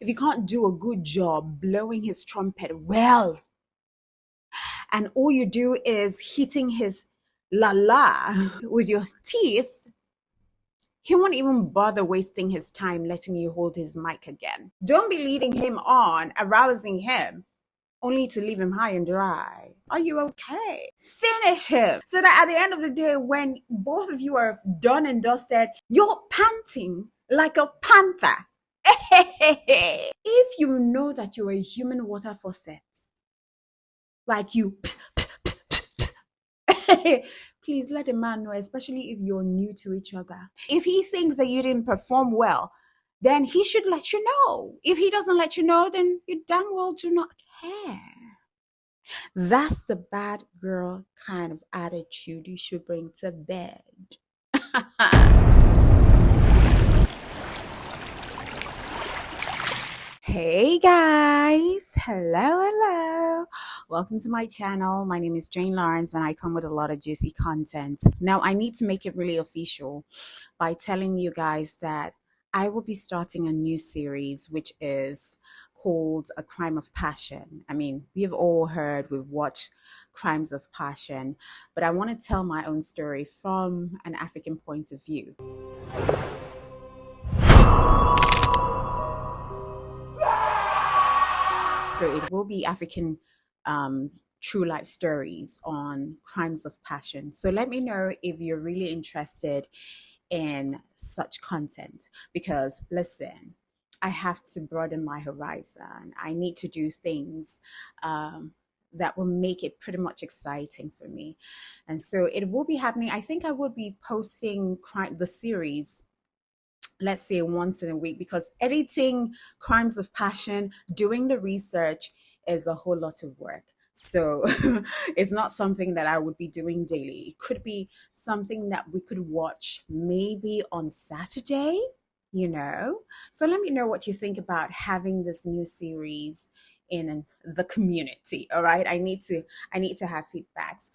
if you can't do a good job blowing his trumpet well, and all you do is hitting his la la with your teeth, he won't even bother wasting his time letting you hold his mic again. Don't be leading him on, arousing him, only to leave him high and dry. Are you okay? Finish him so that at the end of the day, when both of you are done and dusted, you're panting like a panther. If you know that you're a human water faucet, like you, please let a man know, especially if you're new to each other. If he thinks that you didn't perform well, then he should let you know. If he doesn't let you know, then you damn well do not care. That's the bad girl kind of attitude you should bring to bed. Hey guys, hello. Welcome to my channel. My name is Jane Lawrence and I come with a lot of juicy content. Now I need to make it really official by telling you guys that I will be starting a new series which is called A Crime of Passion. I mean, we've all heard, we've watched Crimes of Passion, but I want to tell my own story from an African point of view. So it will be African true life stories on crimes of passion. So let me know if you're really interested in such content, because listen, I have to broaden my horizon. I need to do things that will make it pretty much exciting for me. And so it will be happening. I think I will be posting the series, let's say, once in a week, because editing Crimes of Passion, doing the research is a whole lot of work. So it's not something that I would be doing daily. It could be something that we could watch maybe on Saturday, you know. So let me know what you think about having this new series in the community. All right, I need to have feedbacks.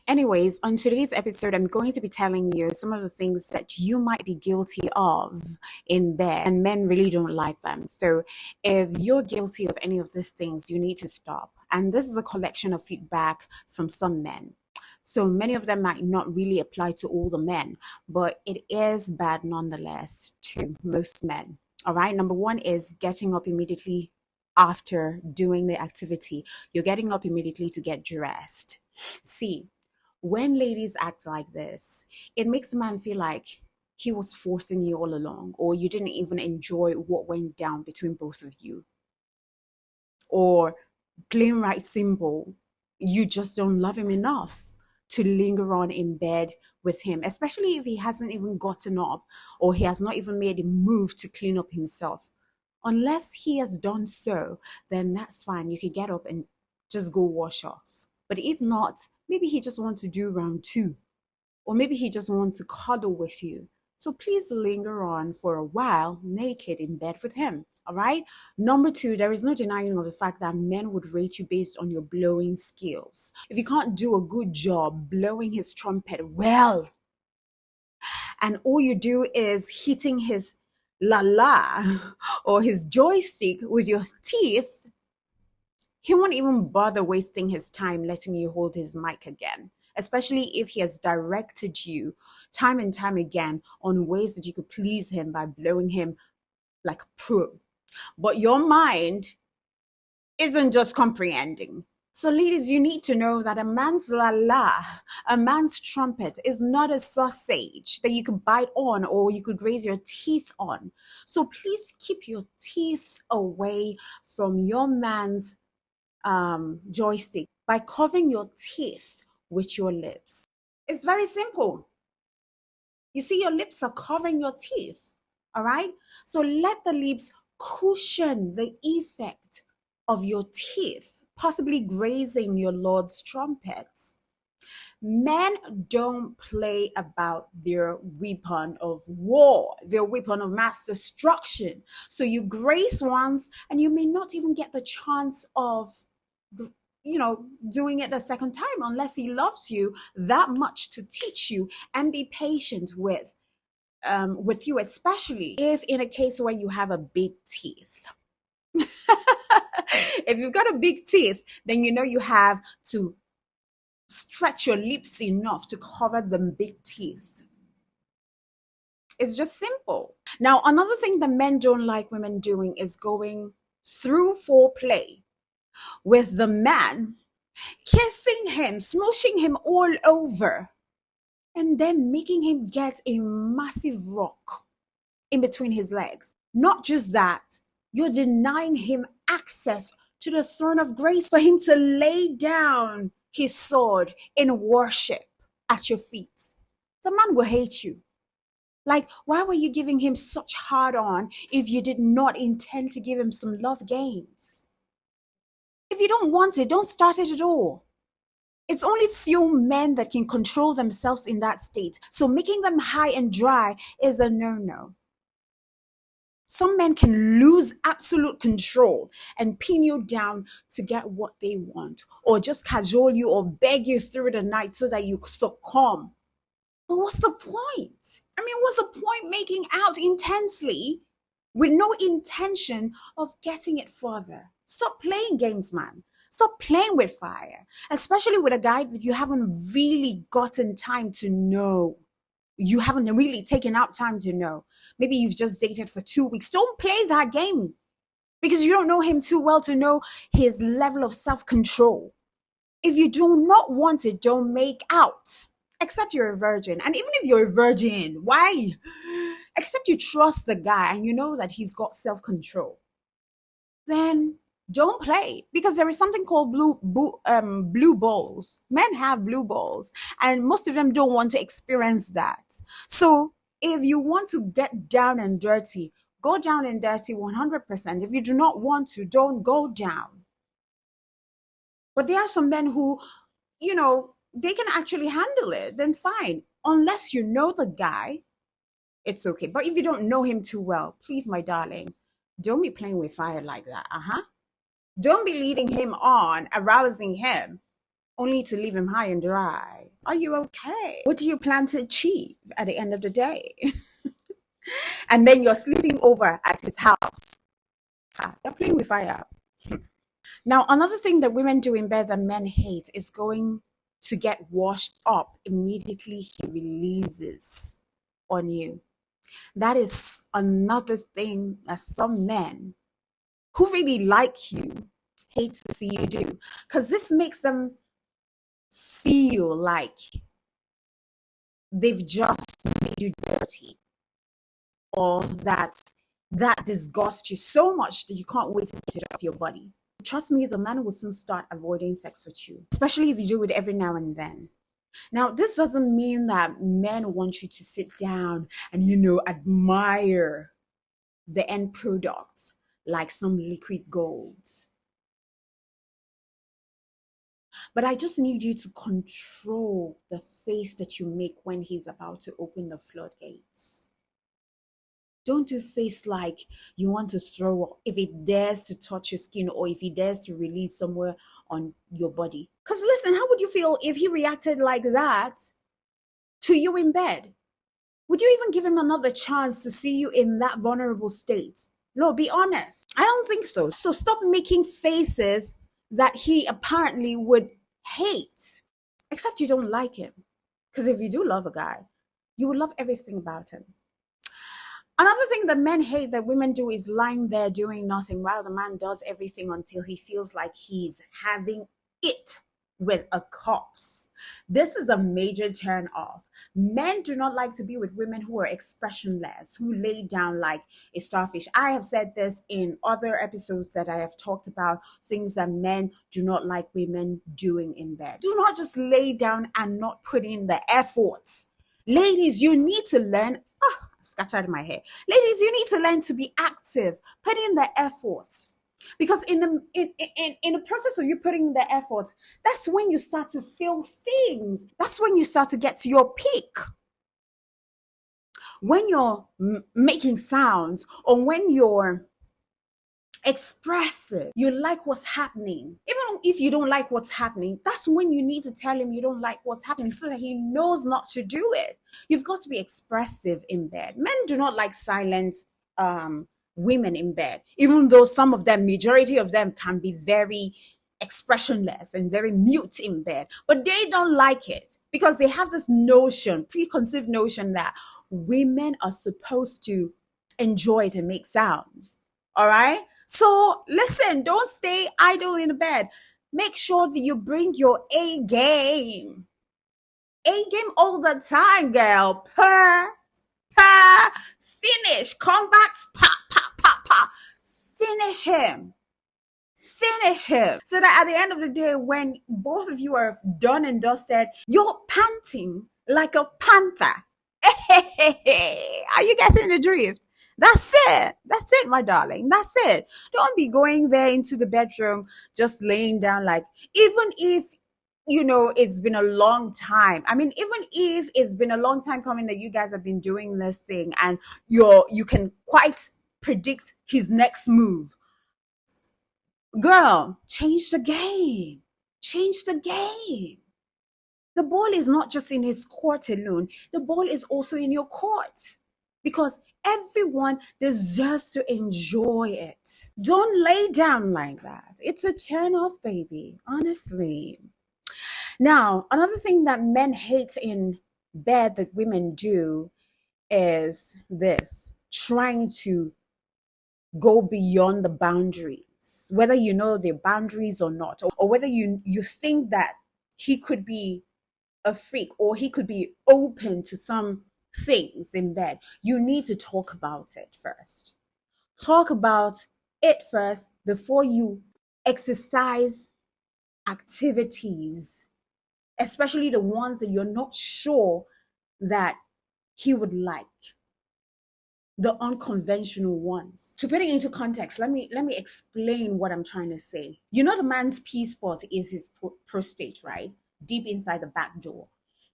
Anyways, on today's episode, I'm going to be telling you some of the things that you might be guilty of in bed, and men really don't like them. So if you're guilty of any of these things, you need to stop. And this is a collection of feedback from some men. So many of them might not really apply to all the men, but it is bad nonetheless to most men. All right. Number one is getting up immediately after doing the activity. You're getting up immediately to get dressed. See, when ladies act like this, it makes a man feel like he was forcing you all along, or you didn't even enjoy what went down between both of you. Or plain right simple, you just don't love him enough to linger on in bed with him, especially if he hasn't even gotten up or he has not even made a move to clean up himself. Unless he has done so, then that's fine. You can get up and just go wash off. But if not, maybe he just wants to do round two, or maybe he just wants to cuddle with you. So please linger on for a while naked in bed with him. All right. Number two, there is no denying of the fact that men would rate you based on your blowing skills. If you can't do a good job blowing his trumpet well, and all you do is hitting his la la or his joystick with your teeth, he won't even bother wasting his time letting you hold his mic again, especially if he has directed you time and time again on ways that you could please him by blowing him like a pro. But your mind isn't just comprehending. So ladies, you need to know that a man's la la, a man's trumpet, is not a sausage that you could bite on or you could graze your teeth on. So please keep your teeth away from your man's joystick by covering your teeth with your lips. It's very simple. You see, your lips are covering your teeth. All right. So let the lips cushion the effect of your teeth, possibly grazing your Lord's trumpets. Men don't play about their weapon of war, their weapon of mass destruction. So you grace once and you may not even get the chance of doing it the second time, unless he loves you that much to teach you and be patient with you, especially if in a case where you have a big teeth. If you've got a big teeth, then you know you have to stretch your lips enough to cover the big teeth. It's just simple. Now, another thing that men don't like women doing is going through foreplay with the man, kissing him, smooshing him all over, and then making him get a massive rock in between his legs. Not just that, you're denying him access to the throne of grace for him to lay down his sword in worship at your feet. The man will hate you. Like, why were you giving him such hard on if you did not intend to give him some love games? If you don't want it, don't start it at all. It's only few men that can control themselves in that state. So making them high and dry is a no-no. Some men can lose absolute control and pin you down to get what they want, or just cajole you or beg you through the night so that you succumb. But what's the point? I mean, what's the point making out intensely with no intention of getting it further? Stop playing games, man. Stop playing with fire, especially with a guy that you haven't really gotten time to know. You haven't really taken out time to know. Maybe you've just dated for 2 weeks. Don't play that game because you don't know him too well to know his level of self-control. If you do not want it, don't make out. Except you're a virgin. And even if you're a virgin, why? Except you trust the guy and you know that he's got self-control. Then don't play, because there is something called blue balls. Men have blue balls, and most of them don't want to experience that. So if you want to get down and dirty, go down and dirty 100%. If you do not want to, don't go down. But there are some men who, they can actually handle it, then fine. Unless you know the guy, it's okay. But if you don't know him too well, please, my darling, don't be playing with fire like that. Don't be leading him on, arousing him, only to leave him high and dry. Are you okay? What do you plan to achieve at the end of the day? And then you're sleeping over at his house. You're playing with fire. Now, another thing that women do in bed that men hate is going to get washed up immediately he releases on you. That is another thing that some men who really like you hate to see you do, because this makes them feel like they've just made you dirty, or that disgusts you so much that you can't wait to get it off your body. Trust me, the man will soon start avoiding sex with you, especially if you do it every now and then. Now, this doesn't mean that men want you to sit down and, admire the end product like some liquid gold. But I just need you to control the face that you make when he's about to open the floodgates. Don't do face like you want to throw up if it dares to touch your skin or if he dares to release somewhere on your body. Because listen, how would you feel if he reacted like that to you in bed? Would you even give him another chance to see you in that vulnerable state? No, be honest. I don't think so. So stop making faces that he apparently would hate. Except you don't like him. Because if you do love a guy, you would love everything about him. Another thing that men hate that women do is lying there doing nothing while the man does everything until he feels like he's having it with a corpse. This is a major turn off. Men do not like to be with women who are expressionless, who lay down like a starfish. I have said this in other episodes that I have talked about things that men do not like women doing in bed. Do not just lay down and not put in the effort. Ladies, you need to learn. I've scattered my hair. Ladies, you need to learn to be active. Put in the effort. Because in the process of you putting in the effort, that's when you start to feel things. That's when you start to get to your peak. When you're making sounds, or when you're expressive, you like what's happening. Even if you don't like what's happening, that's when you need to tell him you don't like what's happening so that he knows not to do it. You've got to be expressive in bed. Men do not like silent women in bed, even though some of them, majority of them, can be very expressionless and very mute in bed, but they don't like it because they have this notion, preconceived notion, that women are supposed to enjoy it and make sounds. All right. So listen, don't stay idle in the bed. Make sure that you bring your A game. A game all the time, girl. Purr, purr, finish. Combat, pa, pa, pa, pa. Finish him. Finish him. So that at the end of the day, when both of you are done and dusted, you're panting like a panther. Are you getting the drift? That's it. That's it, my darling. That's it. Don't be going there into the bedroom just laying down, like, even if it's been a long time. I mean, even if it's been a long time coming that you guys have been doing this thing, and you can quite predict his next move. Girl, change the game. Change the game. The ball is not just in his court alone. The ball is also in your court, because everyone deserves to enjoy it. Don't lay down like that. It's a turn off, baby. Honestly. Now, another thing that men hate in bed that women do is this: trying to go beyond the boundaries, whether you know the boundaries or not, or whether you think that he could be a freak or he could be open to some things in bed. You need to talk about it first. Talk about it first before you exercise activities, especially the ones that you're not sure that he would like, the unconventional ones. To put it into context, let me explain what I'm trying to say. You know, the man's P spot is his prostate, right? Deep inside the back door.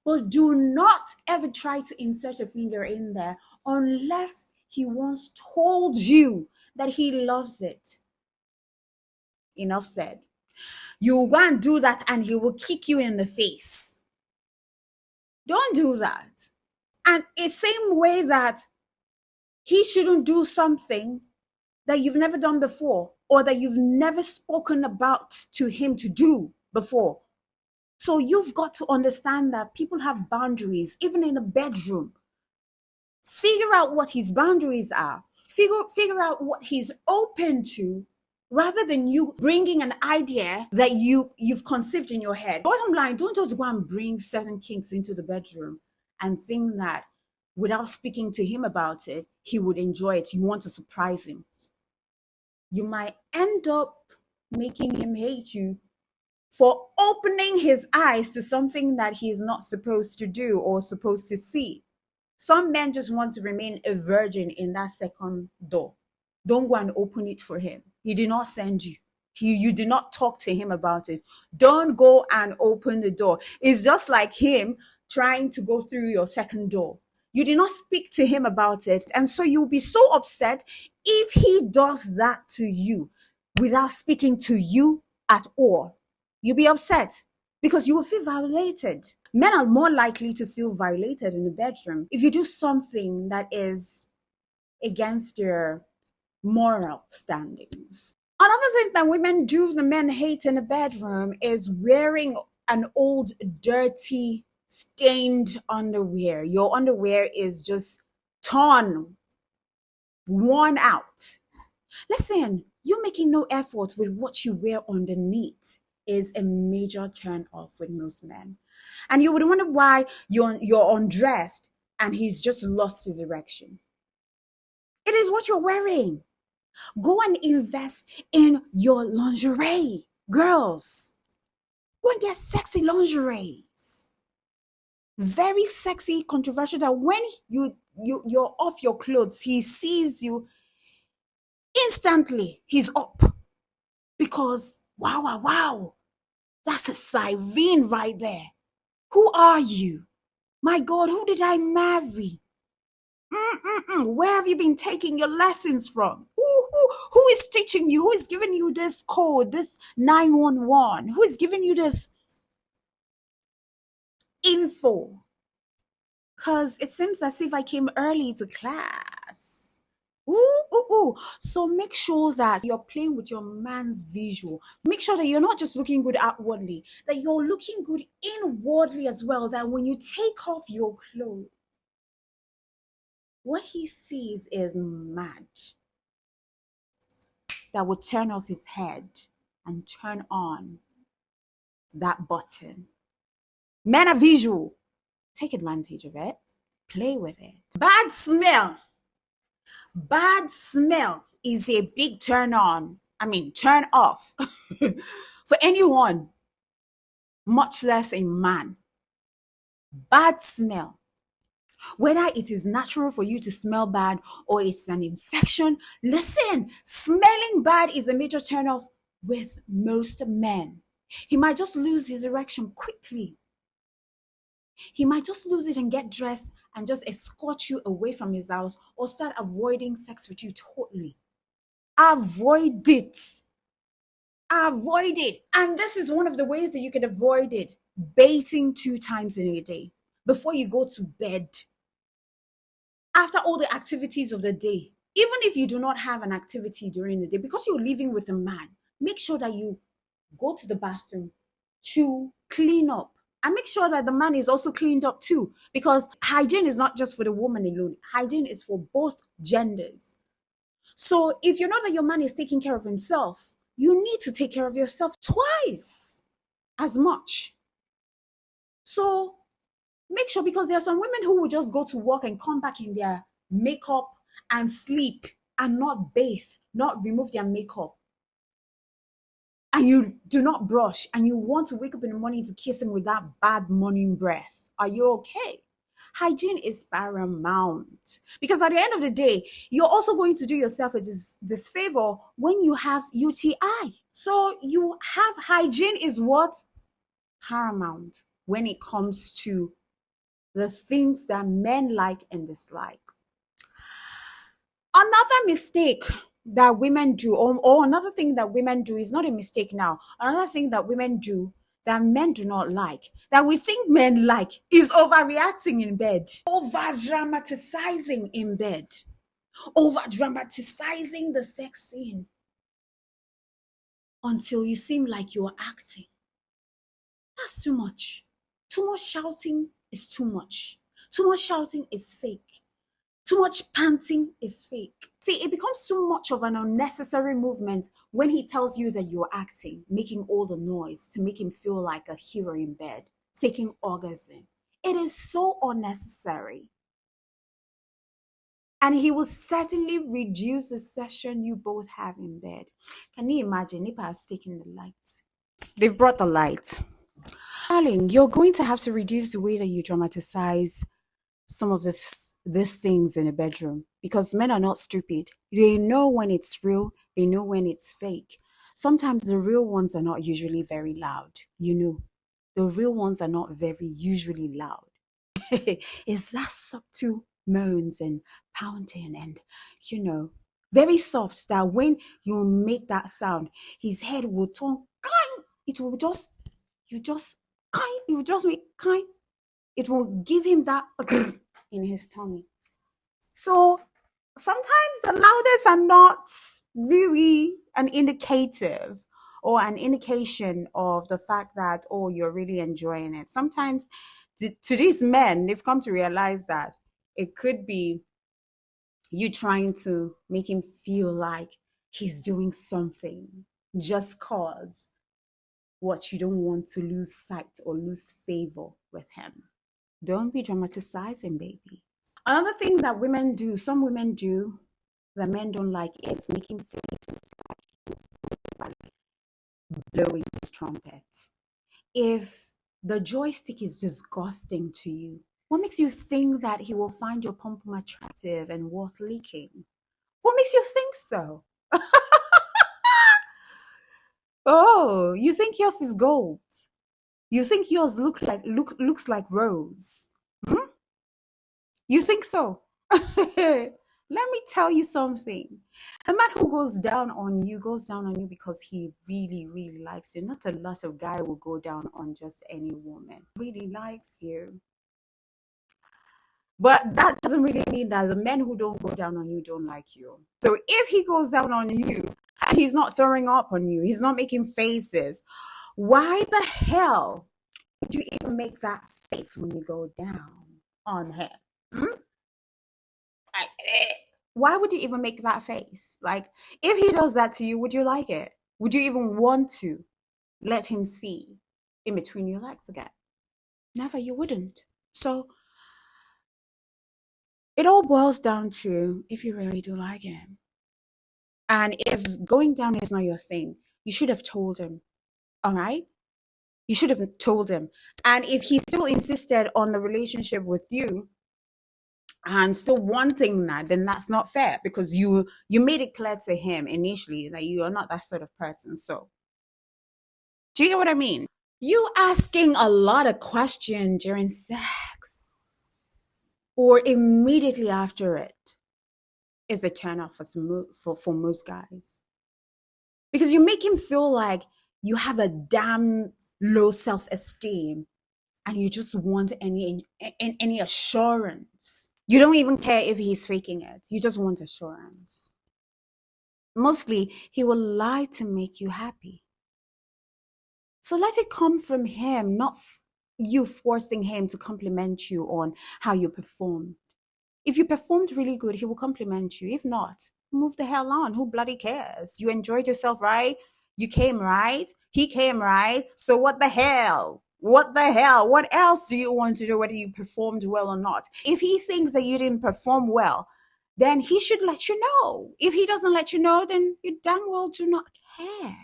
But do not ever try to insert a finger in there unless he once told you that he loves it. Enough said. You go and do that and he will kick you in the face. Don't do that. And the same way that he shouldn't do something that you've never done before, or that you've never spoken about to him to do before. So you've got to understand that people have boundaries, even in a bedroom. Figure out what his boundaries are. Figure out what he's open to, rather than you bringing an idea that you've conceived in your head. Bottom line, don't just go and bring certain kinks into the bedroom and think that without speaking to him about it, he would enjoy it. You want to surprise him. You might end up making him hate you for opening his eyes to something that he is not supposed to do or supposed to see. Some men just want to remain a virgin in that second door. Don't go and open it for him. He did not send you. You did not talk to him about it. Don't go and open the door. It's just like him trying to go through your second door. You did not speak to him about it. And so you'll be so upset if he does that to you without speaking to you at all. You'll be upset because you will feel violated. Men are more likely to feel violated in the bedroom if you do something that is against their moral standings. Another thing that women do, the men hate in the bedroom, is wearing an old, dirty, stained underwear. Your underwear is just torn, worn out. Listen, you making no effort with what you wear underneath is a major turn off with most men. And you would wonder why you're undressed and he's just lost his erection. It is what you're wearing. Go and invest in your lingerie. Girls, go and get sexy lingeries. Very sexy, controversial, that when you're off your clothes, he sees you instantly, he's up. Because wow, that's a siren right there. Who are you? My God, who did I marry? Where have you been taking your lessons from? Who is teaching you? Who is giving you this code, this 911? Who is giving you this info? Because it seems as if I came early to class. Ooh, ooh, ooh. So make sure that you're playing with your man's visual. Make sure that you're not just looking good outwardly, that you're looking good inwardly as well. That when you take off your clothes, what he sees is mad. That will turn off his head and turn on that button. Men are visual. Take advantage of it. Play with it. Bad smell. Bad smell is a big turn on. I mean, turn off for anyone, much less a man. Bad smell. Whether it is natural for you to smell bad or it's an infection, listen, smelling bad is a major turn off with most men. He might just lose his erection quickly. He might just lose it and get dressed and just escort you away from his house or start avoiding sex with you totally. Avoid it. Avoid it. And this is one of the ways that you can avoid it. Bathing 2 times in a day before you go to bed. After all the activities of the day, even if you do not have an activity during the day, because you're living with a man, make sure that you go to the bathroom to clean up. And make sure that the man is also cleaned up too, because hygiene is not just for the woman alone. Hygiene is for both genders. So if you know that your man is taking care of himself, you need to take care of yourself twice as much. So make sure, because there are some women who will just go to work and come back in their makeup and sleep and not bathe, not remove their makeup. And you do not brush and you want to wake up in the morning to kiss him with that bad morning breath. Are you okay? Hygiene is paramount, because at the end of the day, you're also going to do yourself a disfavor when you have UTI. So you have hygiene is what? Paramount when it comes to the things that men like and dislike. Another mistake that women do, or another thing that women do, is not a mistake now. Another thing that women do that men do not like, that we think men like, is overreacting in bed, over dramatizing in bed, over dramatizing the sex scene until you seem like you're acting. That's too much. Too much shouting is too much. Too much shouting is fake. Too much panting is fake. See, it becomes too much of an unnecessary movement when he tells you that you're acting, making all the noise to make him feel like a hero in bed, taking orgasm. It is so unnecessary. And he will certainly reduce the session you both have in bed. Can you imagine if I was taking the lights? They've brought the lights. Darling, you're going to have to reduce the way that you dramatize some of these things in a bedroom, because men are not stupid. They know when it's real, they know when it's fake. Sometimes the real ones are not usually very loud. The real ones are not very usually loud. It's that subtle moans and pounding and very soft, that when you make that sound, his head will turn kind. It will just kind. It will just make kind. It will give him that in his tummy. So sometimes the loudest are not really an indicative or an indication of the fact that, oh, you're really enjoying it. Sometimes to these men, they've come to realize that it could be you trying to make him feel like he's doing something just cause what you don't want to lose sight or lose favor with him. Don't be dramatizing, baby. Another thing that women do, some women do, that men don't like, is making faces like blowing his trumpet. If the joystick is disgusting to you, what makes you think that he will find your pom-pom attractive and worth licking? What makes you think so? Oh, you think yours is gold? You think yours looks like rose? Hmm? You think so? Let me tell you something. A man who goes down on you because he really, really likes you. Not a lot of guy will go down on just any woman. Really likes you. But that doesn't really mean that the men who don't go down on you don't like you. So if he goes down on you and he's not throwing up on you, he's not making faces, why the hell would you even make that face when you go down on him? Hmm? Why would you even make that face? Like, if he does that to you, would you like it? Would you even want to let him see in between your legs again? Never, you wouldn't. So it all boils down to if you really do like him. And if going down is not your thing, you should have told him. All right? You should have told him. And if he still insisted on the relationship with you and still wanting that, then that's not fair because you made it clear to him initially that you are not that sort of person. So do you get what I mean? You asking a lot of questions during sex or immediately after it is a turn off for most guys. Because you make him feel like you have a damn low self-esteem and you just want any assurance. You don't even care if he's faking it. You just want assurance. Mostly, he will lie to make you happy. So let it come from him, not you forcing him to compliment you on how you performed. If you performed really good, he will compliment you. If not, move the hell on. Who bloody cares? You enjoyed yourself, right? You came, right? He came, right? So what the hell? What the hell? What else do you want to do, whether you performed well or not? If he thinks that you didn't perform well, then he should let you know. If he doesn't let you know, then you damn well do not care.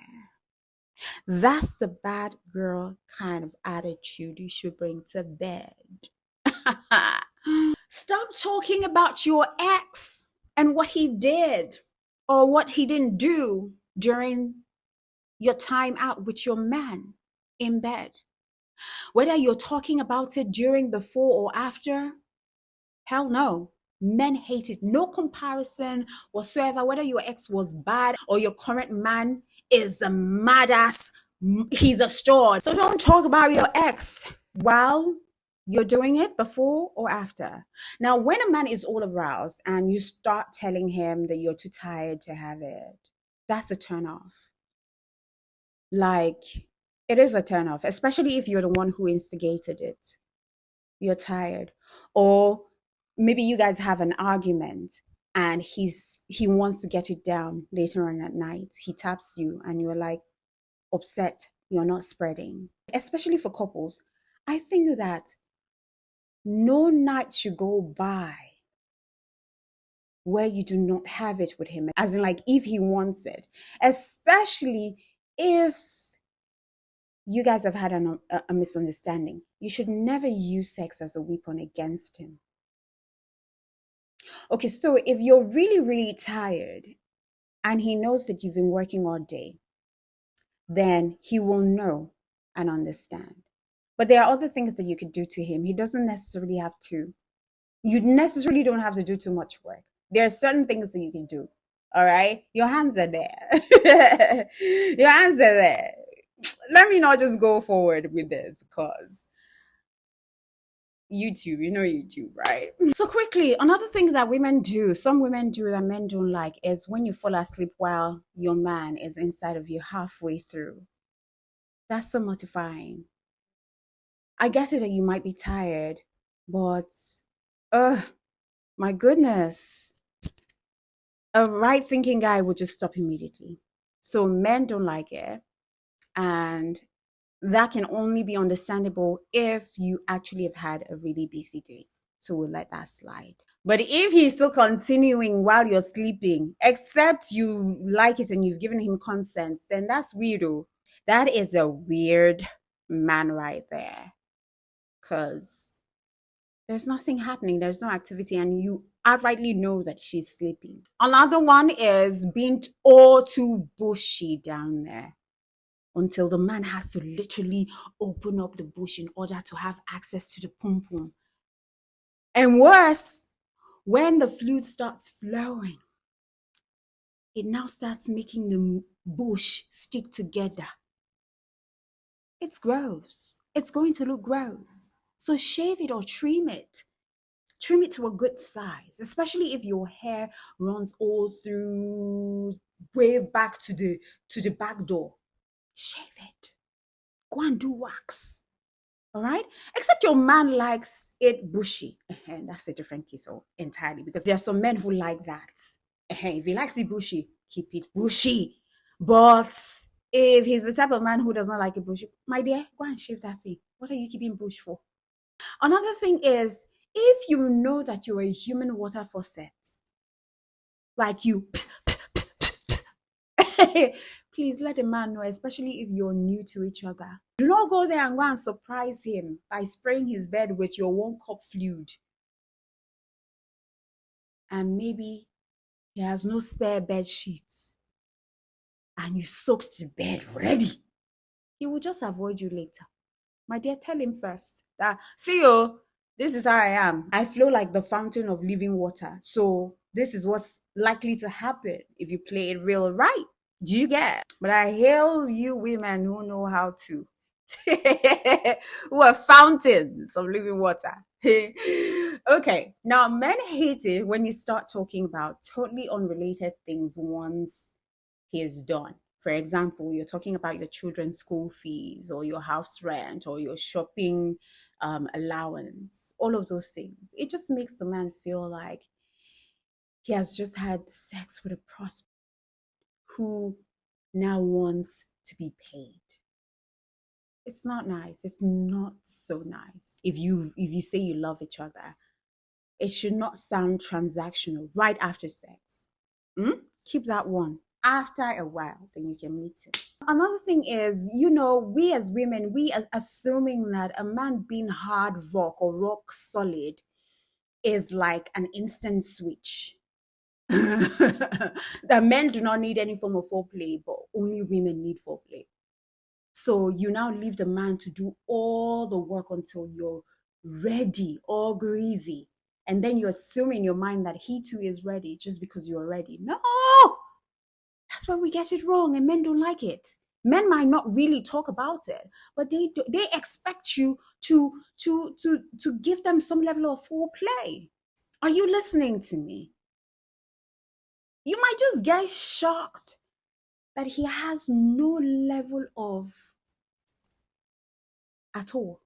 That's the bad girl kind of attitude you should bring to bed. Stop talking about your ex and what he did or what he didn't do during your time out with your man in bed. Whether you're talking about it during, before, or after, hell no. Men hate it. No comparison whatsoever, whether your ex was bad or your current man is a mad ass, he's a star. So don't talk about your ex while you're doing it, before or after. Now, when a man is all aroused and you start telling him that you're too tired to have it, that's a turn off. Like, it is a turn off, especially if you're the one who instigated it. You're tired. Or maybe you guys have an argument and he wants to get it down later on at night. He taps you and you're like upset. You're not spreading. Especially for couples, I think that no night should go by where you do not have it with him, as in, like, if he wants it, especially if you guys have had a misunderstanding. You should never use sex as a weapon against him. Okay, so if you're really, really tired and he knows that you've been working all day, then he will know and understand. But there are other things that you could do to him. He doesn't necessarily have to. You necessarily don't have to do too much work. There are certain things that you can do. All right? Your hands are there. Your hands are there. Let me not just go forward with this because YouTube, you know YouTube, right? So quickly, another thing that some women do that men don't like, is when you fall asleep while your man is inside of you halfway through. That's so mortifying. I get it that you might be tired, but my goodness. A right thinking guy would just stop immediately. So men don't like it. And that can only be understandable if you actually have had a really busy day. So we'll let that slide. But if he's still continuing while you're sleeping, except you like it and you've given him consent, then that's weirdo. That is a weird man right there. Because there's nothing happening. There's no activity. And you outrightly know that she's sleeping. Another one is being all too bushy down there, until the man has to literally open up the bush in order to have access to the pum pum. And worse, when the fluid starts flowing, it now starts making the bush stick together. It's gross. It's going to look gross. So shave it or trim it. Trim it to a good size, especially if your hair runs all through way back to the back door. Shave it. Go and do wax. All right. Except your man likes it bushy. And that's a different case entirely, because there are some men who like that. If he likes it bushy, keep it bushy. But if he's the type of man who does not like it bushy, my dear, go and shave that thing. What are you keeping bush for? Another thing is, if you know that you're a human water faucet, like you, please let the man know, especially if you're new to each other. Do not go there and go and surprise him by spraying his bed with your 1 cup fluid. And maybe he has no spare bed sheets. And you soaked the bed already. He will just avoid you later. My dear, tell him first that, see you, this is how I am. I flow like the fountain of living water. So this is what's likely to happen if you play it real right. Do you get? But I hail you women who know how to. Who are fountains of living water. Okay, now men hate it when you start talking about totally unrelated things once he is done. For example, you're talking about your children's school fees or your house rent or your shopping allowance, all of those things. It just makes the man feel like he has just had sex with a prostitute who now wants to be paid. It's not nice. It's not so nice. If you say you love each other, it should not sound transactional right after sex. Keep that one. After a while, then you can meet it. Another thing is, we as women, we are assuming that a man being hard rock or rock solid is like an instant switch. That men do not need any form of foreplay, but only women need foreplay. So you now leave the man to do all the work until you're ready, all greasy. And then you assume in your mind that he too is ready just because you're ready. No! That's where we get it wrong, and men don't like it. Men might not really talk about it, but they expect you to give them some level of foreplay. Are you listening to me? You might just get shocked that he has no level of at all.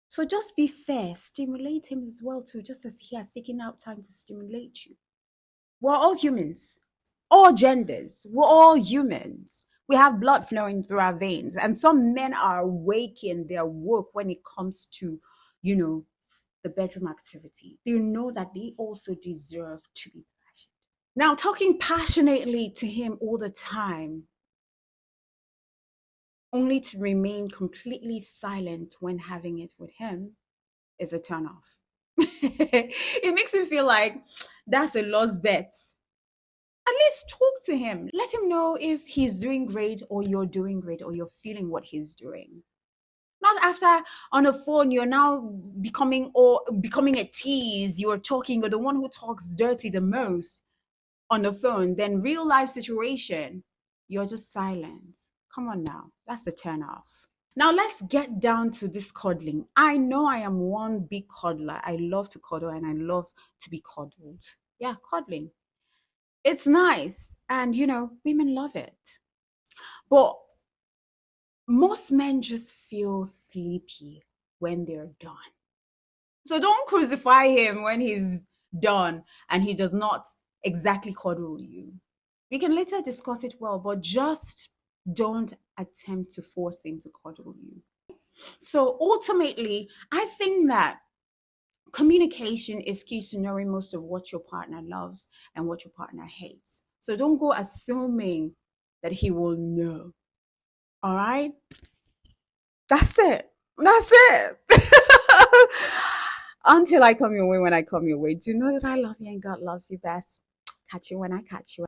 So just be fair, stimulate him as well too, just as he has taken out time to stimulate you. We're all humans, all genders, we're all humans. We have blood flowing through our veins, and some men are awakened, they're woke when it comes to, the bedroom activity. They know that they also deserve to be passionate. Now, talking passionately to him all the time, only to remain completely silent when having it with him, is a turnoff. It makes me feel like that's a lost bet. At least talk to him. Let him know if he's doing great or you're doing great or you're feeling what he's doing. Not after on the phone you're now becoming a tease. You're the one who talks dirty the most on the phone. Then real life situation, you're just silent. Come on now, that's a turn off. Now let's get down to this cuddling. I know I am one big cuddler. I love to cuddle and I love to be cuddled. Yeah, cuddling. It's nice, and women love it. But most men just feel sleepy when they're done. So don't crucify him when he's done and he does not exactly cuddle you. We can later discuss it well, but just don't attempt to force him to cuddle you. So ultimately, I think that communication is key to knowing most of what your partner loves and what your partner hates. So don't go assuming that he will know. All right? That's it. Until I come your way, when I come your way, do know that I love you and God loves you best. Catch you when I catch you.